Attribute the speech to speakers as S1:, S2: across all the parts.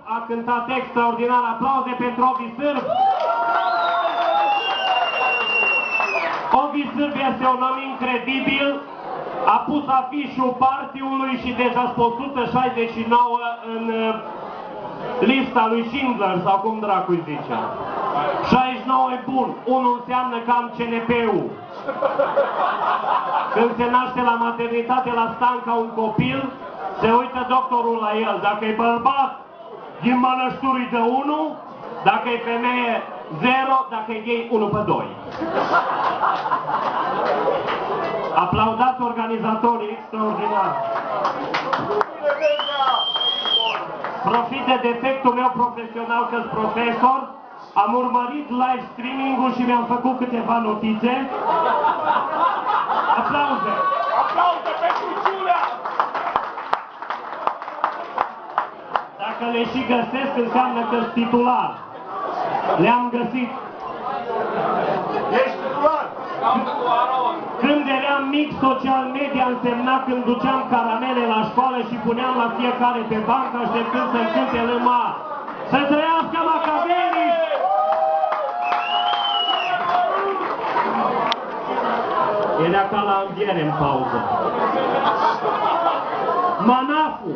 S1: a cântat extraordinar. Aplauze pentru Ovi Sârb. Ovi Sârb este un om incredibil. A pus afișul partiului și deja sunt 169 în lista lui Schindler, sau cum dracu-i zicea. 69 e bun, 1 înseamnă că am CNP-ul. Când se naște la maternitate la Stanca un copil, se uită doctorul la el. Dacă e bărbat, din mănășturii de 1, dacă e femeie, 0, dacă e gay, 1 pe 2. Aplaudați organizatorii extraordinari. Profit de defectul meu profesional că-s profesor, am urmărit live streaming-ul și mi-am făcut câteva notițe. Aplauze!
S2: Aplauze pentru Ciulea!
S1: Dacă le și găsesc, înseamnă că-s titular. Le-am găsit.
S2: Ești titular!
S1: Când eram mic, social media însemna când duceam caramele la școală și puneam la fiecare pe bancă așteptând să-mi cânte lâma. Să trăiască Macaverii! Era ca la înviere în pauză. Manafu!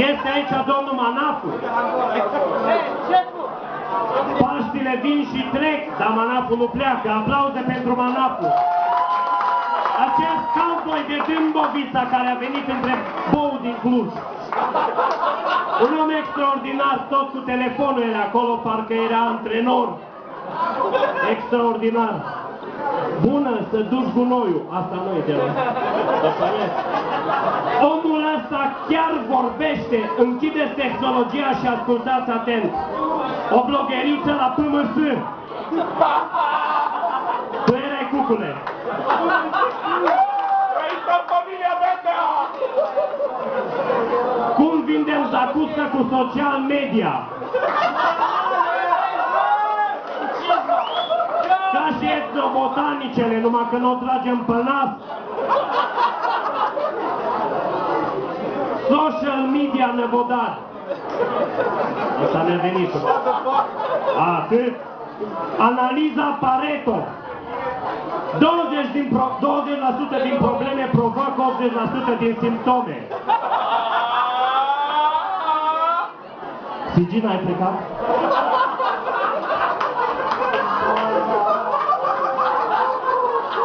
S1: Este aici domnul Manafu? Paștile vin și trec, dar Manafu nu pleacă. Aplauze pentru Manafu! Acest cowboy de Dâmbovița care a venit între bou din Cluj. Un om extraordinar, tot cu telefonul era acolo, parcă era antrenor. Extraordinar. Bună, să duci gunoiul. Asta nu e de la. Omul ăsta chiar vorbește. Închideți tehnologia și ascultați atent. O blogheriță la PMS. Tu erai cucule. Cum vindem zacuscă cu social media? Ca și etnobotanicele, numai că nu o tragem pe nas. Social media năvodar. Asta mi-a venit. Atât. Analiza Pareto. 20% din probleme provoacă 80% din simptome. Sigina, ai plecat?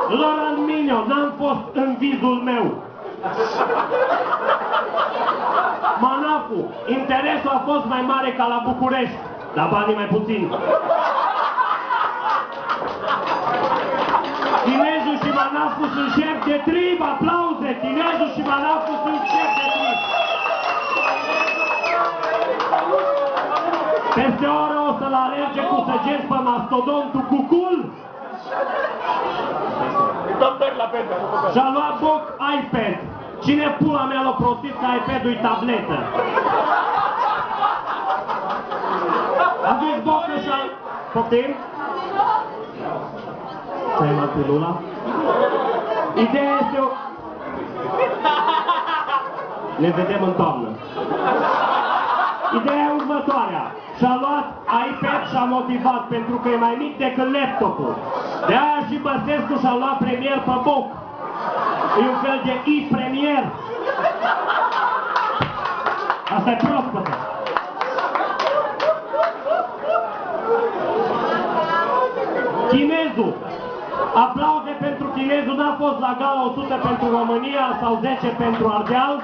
S1: Laurent Mignon, n-am fost în vizul meu. Manafu, interesul a fost mai mare ca la București, dar banii mai puțini. Chinezul și Manafu sunt șef de trib, aplauze! Chinezul și Manafu sunt șef de trib. Peste o oră o să-l alerge cu săgeți pe mastodontul Cucul. Și-a luat Boc iPad. Cine pula mea l-a prostit că iPad-ul-i tabletă? A zis Boc că și-a... Poftim? Ți-ai luat pilula? Ideea este o... Ne vedem în toamnă. Ideea e următoarea. Și-a luat iPad și-a motivat pentru că e mai mic decât laptopul. De aia și Băsescu și-a luat premier pe Boc. E un fel de e-premier. Asta e proaspătă. Chinezul. Aplauze pentru Chinezul. N-a fost la gala 100 pentru România sau 10 pentru Ardeal.